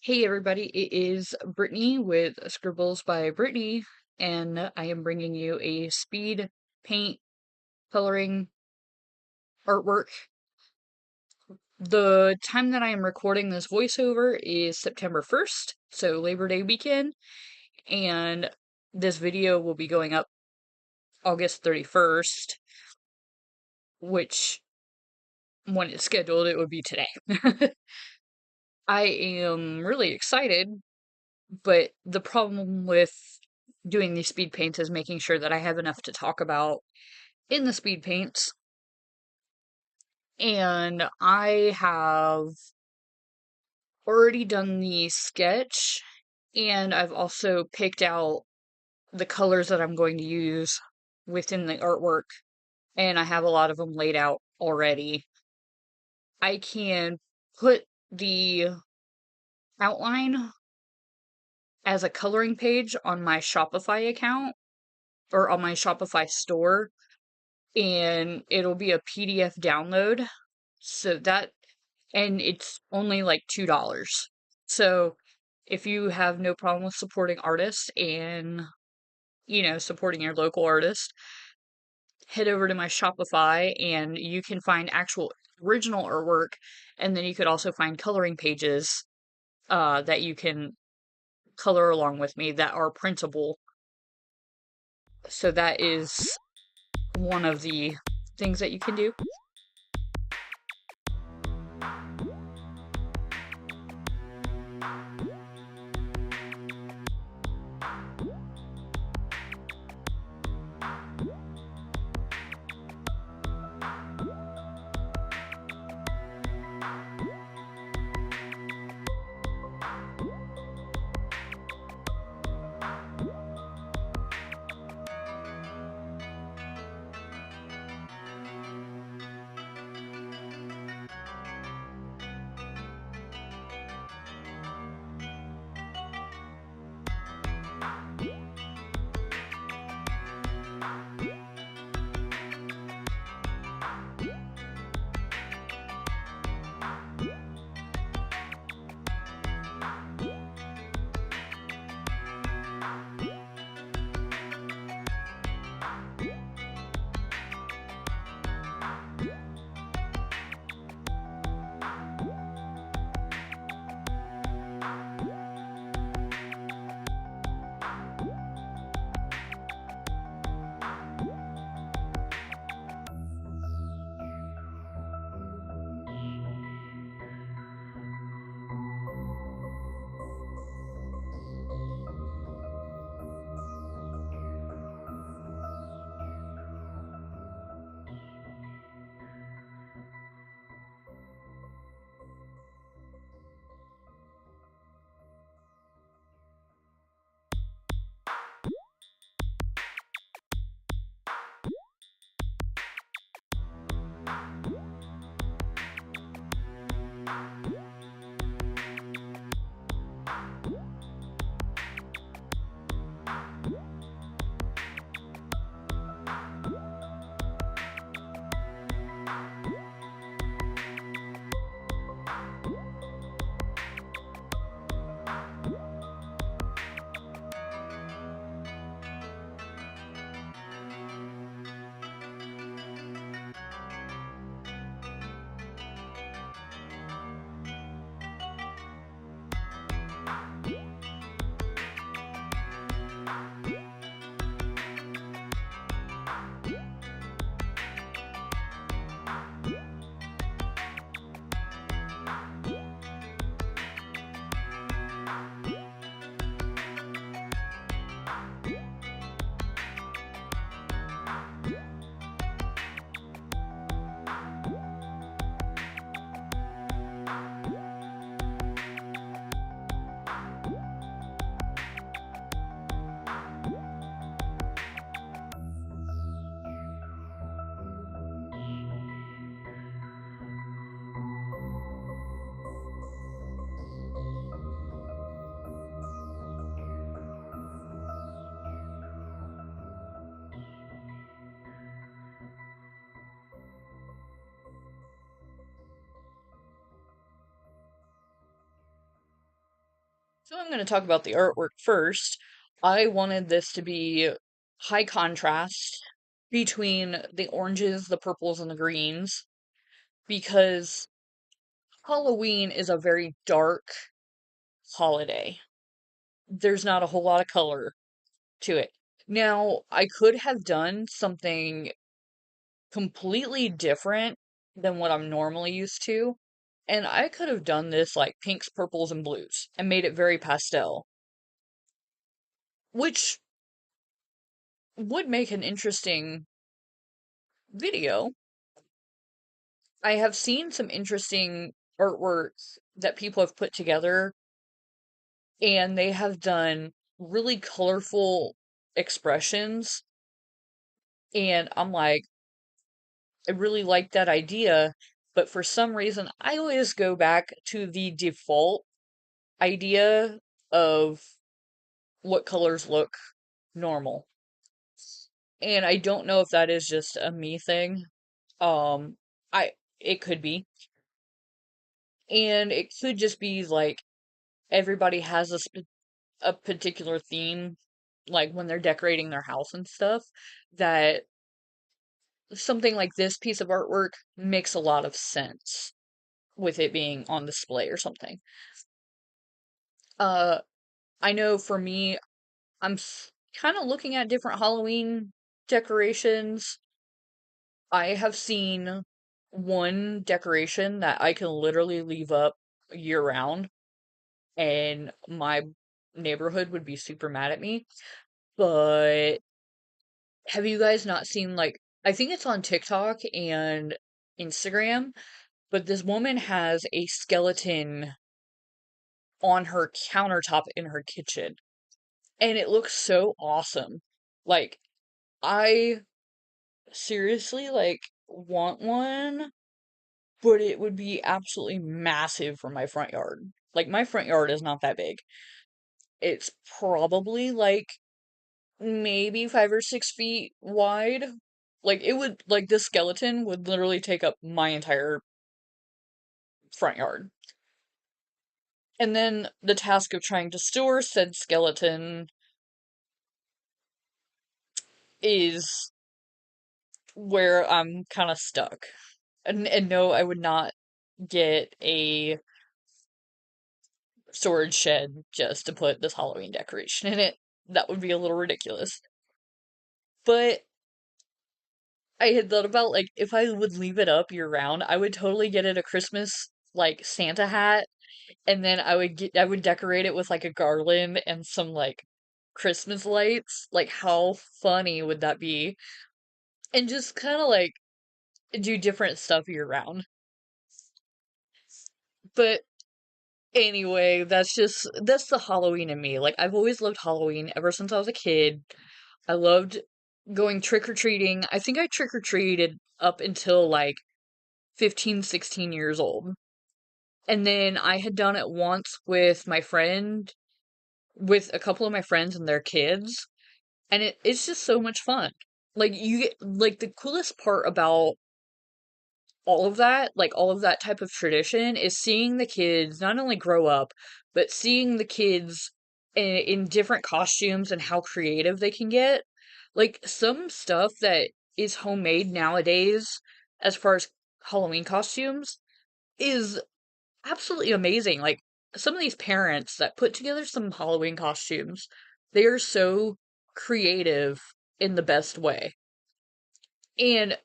Hey everybody, it is Brittany with Scribbles by Brittany, and I am bringing you a speed paint coloring artwork. The time that I am recording this voiceover is September 1st, so Labor Day weekend, and this video will be going up August 31st, which, when it's scheduled, it would be today. I am really excited, but the problem with doing these speed paints is making sure that I have enough to talk about in the speed paints. And I have already done the sketch, and I've also picked out the colors that I'm going to use within the artwork, and I have a lot of them laid out already. I can put the outline as a coloring page on my Shopify account or on my Shopify store, and it'll be a PDF download. So and it's only like $2. So if you have no problem with supporting artists and, supporting your local artist, head over to my Shopify and you can find actual original artwork. And then you could also find coloring pages that you can color along with me that are printable. So that is one of the things that you can do. So I'm going to talk about the artwork first. I wanted this to be high contrast between the oranges, the purples, and the greens because Halloween is a very dark holiday. There's not a whole lot of color to it. Now, I could have done something completely different than what I'm normally used to, and I could have done this like pinks, purples, and blues and made it very pastel, which would make an interesting video. I have seen some interesting artworks that people have put together, and they have done really colorful expressions. And I'm like, I really like that idea, but for some reason, I always go back to the default idea of what colors look normal. And I don't know if that is just a me thing. Um, it could be. And it could just be like everybody has a particular theme, like when they're decorating their house and stuff, that something like this piece of artwork makes a lot of sense with it being on display or something. Uh, I know for me, I'm kind of looking at different Halloween decorations. I have seen one decoration that I can literally leave up year round, and my neighborhood would be super mad at me. But have you guys not seen, like, I think it's on TikTok and Instagram, but this woman has a skeleton on her countertop in her kitchen, and it looks so awesome. Like, I seriously, like, want one, but it would be absolutely massive for my front yard. Like, my front yard is not that big. It's probably, like, maybe 5 or 6 feet wide. Like, it would, like, this skeleton would literally take up my entire front yard. And then the task of trying to store said skeleton is where I'm kind of stuck. And no, I would not get a storage shed just to put this Halloween decoration in it. That would be a little ridiculous. But I had thought about, like, if I would leave it up year round, I would totally get it a Christmas, like, Santa hat, and then I would decorate it with, like, a garland and some, like, Christmas lights. Like, how funny would that be? And just kind of, like, do different stuff year round. But anyway, that's the Halloween in me. Like, I've always loved Halloween ever since I was a kid. I loved going trick-or-treating. I think I trick-or-treated up until, like, 15, 16 years old. And then I had done it once with a couple of my friends and their kids, and it's just so much fun. Like, you get, like, the coolest part about all of that type of tradition is seeing the kids not only grow up, but seeing the kids in different costumes and how creative they can get. Like, some stuff that is homemade nowadays, as far as Halloween costumes, is absolutely amazing. Like, some of these parents that put together some Halloween costumes, they are so creative in the best way. And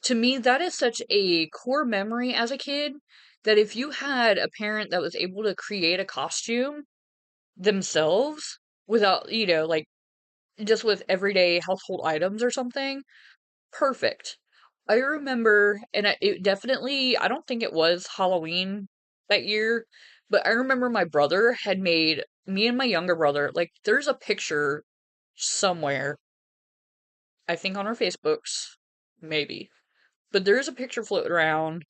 to me, that is such a core memory as a kid that if you had a parent that was able to create a costume themselves without, like, just with everyday household items or something, perfect. I remember, and I don't think it was Halloween that year, but I remember my brother had made me and my younger brother, like, there's a picture somewhere, I think on our Facebooks, maybe, but there's a picture floating around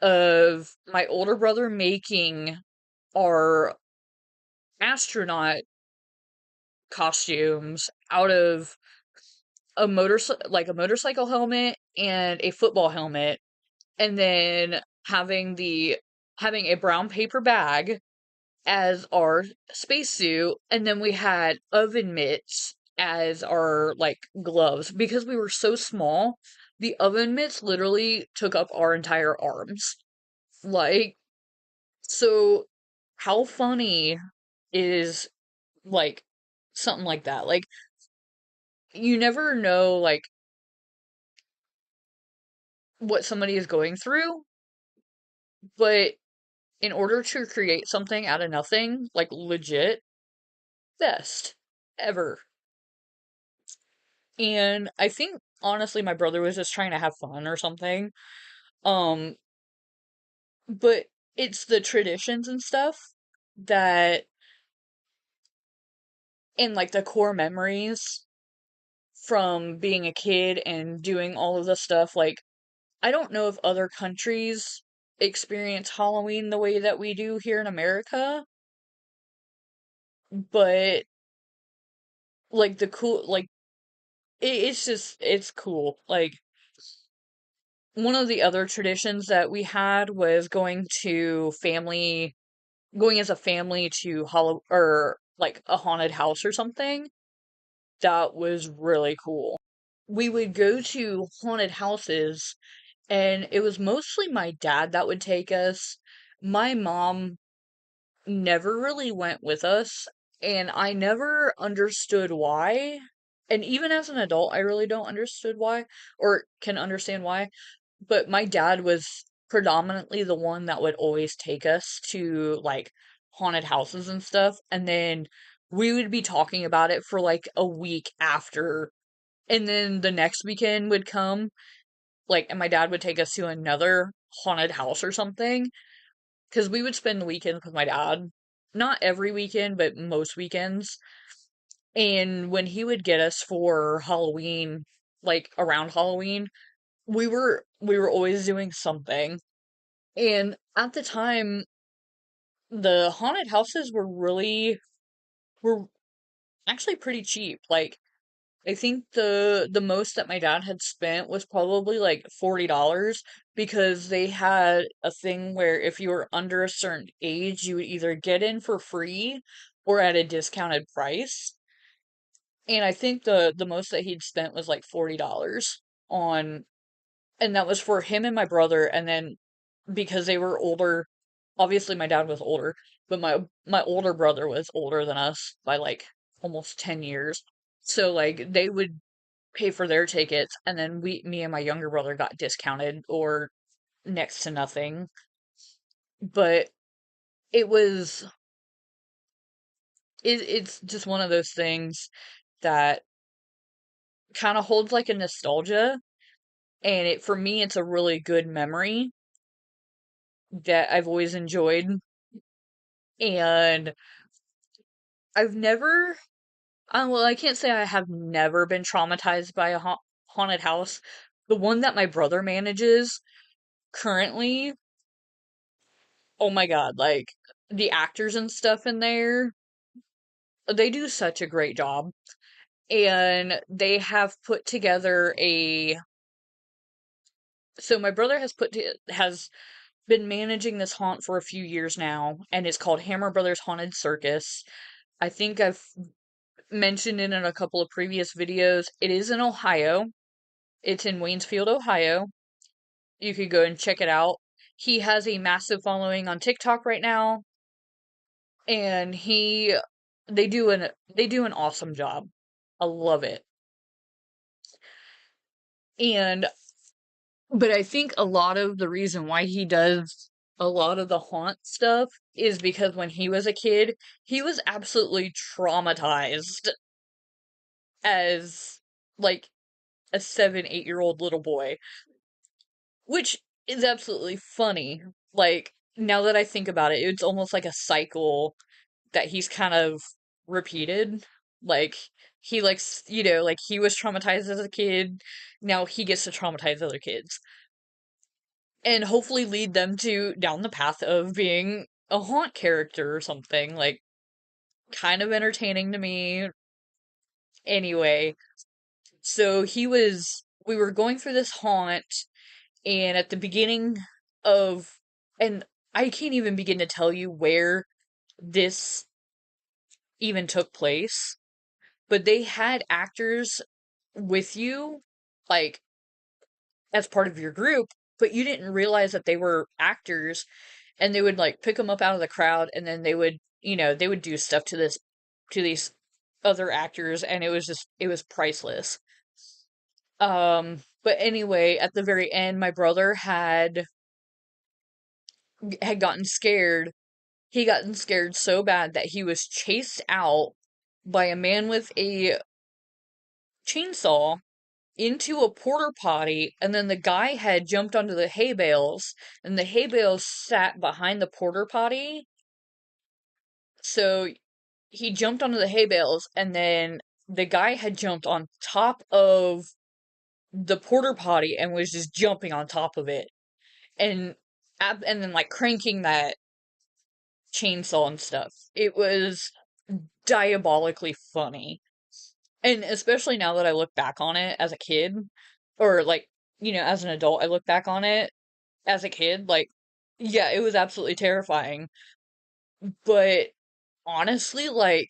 of my older brother making our astronaut costumes out of a motorcycle helmet and a football helmet, and then having a brown paper bag as our spacesuit, and then we had oven mitts as our like gloves because we were so small. The oven mitts literally took up our entire arms. Like, so how funny is like something like that? Like, you never know like what somebody is going through, but in order to create something out of nothing, like legit, best ever. And I think honestly my brother was just trying to have fun or something. Um, but it's the traditions and stuff that and like the core memories from being a kid and doing all of the stuff. Like, I don't know if other countries experience Halloween the way that we do here in America, but like the cool like it's just it's cool. Like, one of the other traditions that we had was going as a family to hollow or like a haunted house or something. That was really cool. We would go to haunted houses, and it was mostly my dad that would take us. My mom never really went with us, and I never understood why. And even as an adult, I really don't understood why or can understand why. But my dad was predominantly the one that would always take us to like haunted houses and stuff, and then we would be talking about it for like a week after, and then the next weekend would come, like, and my dad would take us to another haunted house or something, because we would spend the weekends with my dad. Not every weekend, but most weekends. And when he would get us for Halloween, like around Halloween, we were always doing something. And at the time, the haunted houses were actually pretty cheap. Like, I think the most that my dad had spent was probably like $40 because they had a thing where if you were under a certain age, you would either get in for free or at a discounted price. And I think the most that he'd spent was like $40 on, and that was for him and my brother. And then because they were older, obviously my dad was older, but my older brother was older than us by like almost 10 years. So like they would pay for their tickets, and then me and my younger brother got discounted or next to nothing. But it was it's just one of those things that kind of holds like a nostalgia, and it for me it's a really good memory that I've always enjoyed. And I've never well, I can't say I have never been traumatized by a haunted house. The one that my brother manages currently, oh my god, like the actors and stuff in there, they do such a great job. And they have put together a so my brother has been managing this haunt for a few years now, and it's called Hammer Brothers Haunted Circus. I think I've mentioned it in a couple of previous videos. It is in Ohio. It's in Waynesfield, Ohio. You could go and check it out. He has a massive following on TikTok right now, and they do an awesome job. I love it. And but I think a lot of the reason why he does a lot of the haunt stuff is because when he was a kid, he was absolutely traumatized as like a 7, 8 year old little boy, which is absolutely funny. Like, now that I think about it, it's almost like a cycle that he's kind of repeated. Like, he likes, like he was traumatized as a kid, now he gets to traumatize other kids. And hopefully lead them to down the path of being a haunt character or something. Like, kind of entertaining to me. Anyway, so we were going through this haunt, and at the beginning of, and I can't even begin to tell you where this even took place, but they had actors with you, like, as part of your group, but you didn't realize that they were actors, and they would, like, pick them up out of the crowd, and then they would, they would do stuff to these other actors, and it was priceless. But anyway, at the very end, my brother had gotten scared. He gotten scared so bad that he was chased out by a man with a chainsaw into a porta potty, and then the guy had jumped onto the hay bales, and the hay bales sat behind the porta potty. So he jumped onto the hay bales, and then the guy had jumped on top of the porta potty and was just jumping on top of it, and then like cranking that chainsaw and stuff. It was diabolically funny. And especially now that I look back on it as a kid, or like, as an adult, I look back on it as a kid, like, yeah, it was absolutely terrifying. But honestly, like,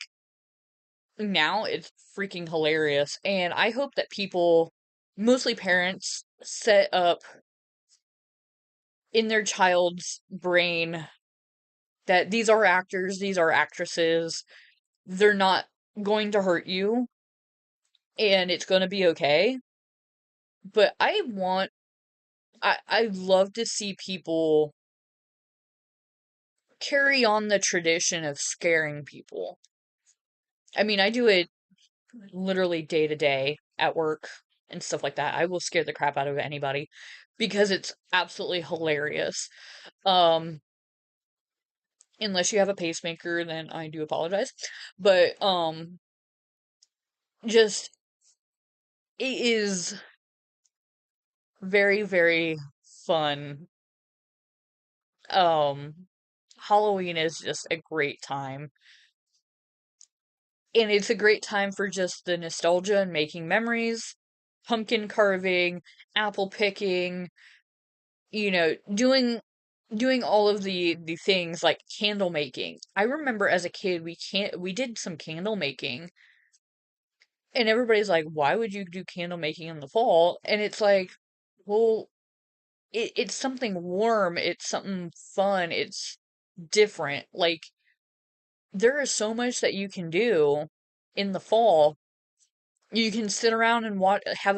now it's freaking hilarious. And I hope that people, mostly parents, set up in their child's brain that these are actors, these are actresses, they're not going to hurt you, and it's going to be okay. But I love to see people carry on the tradition of scaring people. I mean, I do it literally day to day at work and stuff like that. I will scare the crap out of anybody because it's absolutely hilarious. Unless you have a pacemaker, then I do apologize. But, just, it is very, very fun. Halloween is just a great time. And it's a great time for just the nostalgia and making memories, pumpkin carving, apple picking, doing all of the things like candle making. I remember as a kid we did some candle making, and everybody's like, why would you do candle making in the fall? And it's like, well, it's something warm, it's something fun, it's different. Like, there is so much that you can do in the fall. You can sit around and have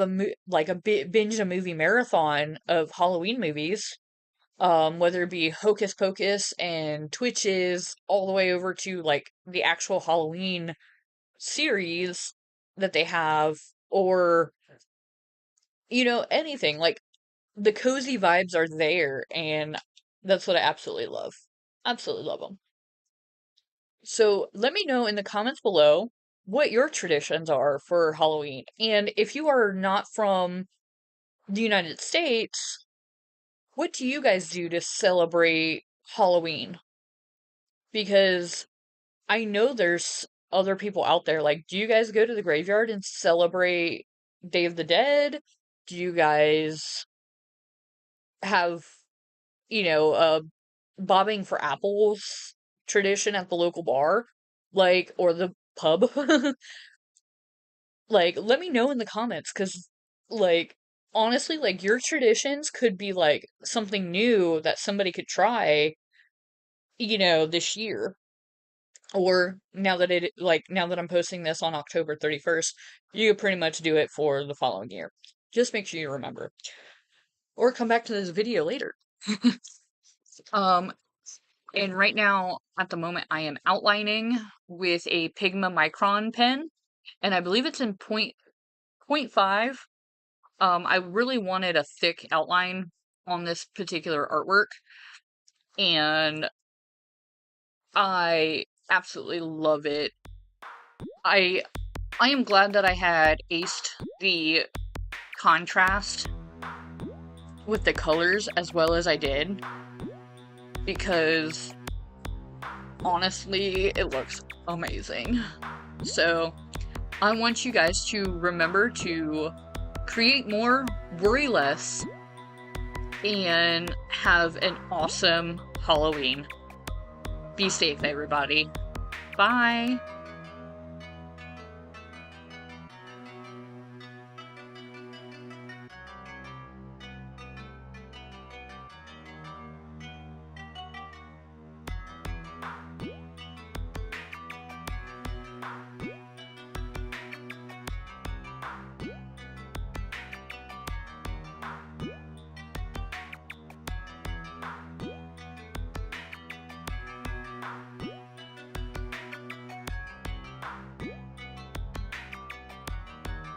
binge a movie marathon of Halloween movies. Whether it be Hocus Pocus and Twitches, all the way over to, like, the actual Halloween series that they have, or, anything. Like, the cozy vibes are there, and that's what I absolutely love. Absolutely love them. So, let me know in the comments below what your traditions are for Halloween. And if you are not from the United States, what do you guys do to celebrate Halloween? Because I know there's other people out there. Like, do you guys go to the graveyard and celebrate Day of the Dead? Do you guys have, bobbing for apples tradition at the local bar? Like, or the pub? Like, let me know in the comments, because, like, honestly, like, your traditions could be, like, something new that somebody could try, this year. Or now that I'm posting this on October 31st, you could pretty much do it for the following year. Just make sure you remember. Or come back to this video later. And right now, at the moment, I am outlining with a Pigma Micron pen, and I believe it's in 0.5. I really wanted a thick outline on this particular artwork, and I absolutely love it. I am glad that I had aced the contrast with the colors as well as I did, because honestly, it looks amazing. So, I want you guys to remember to create more, worry less, and have an awesome Halloween. Be safe, everybody. Bye.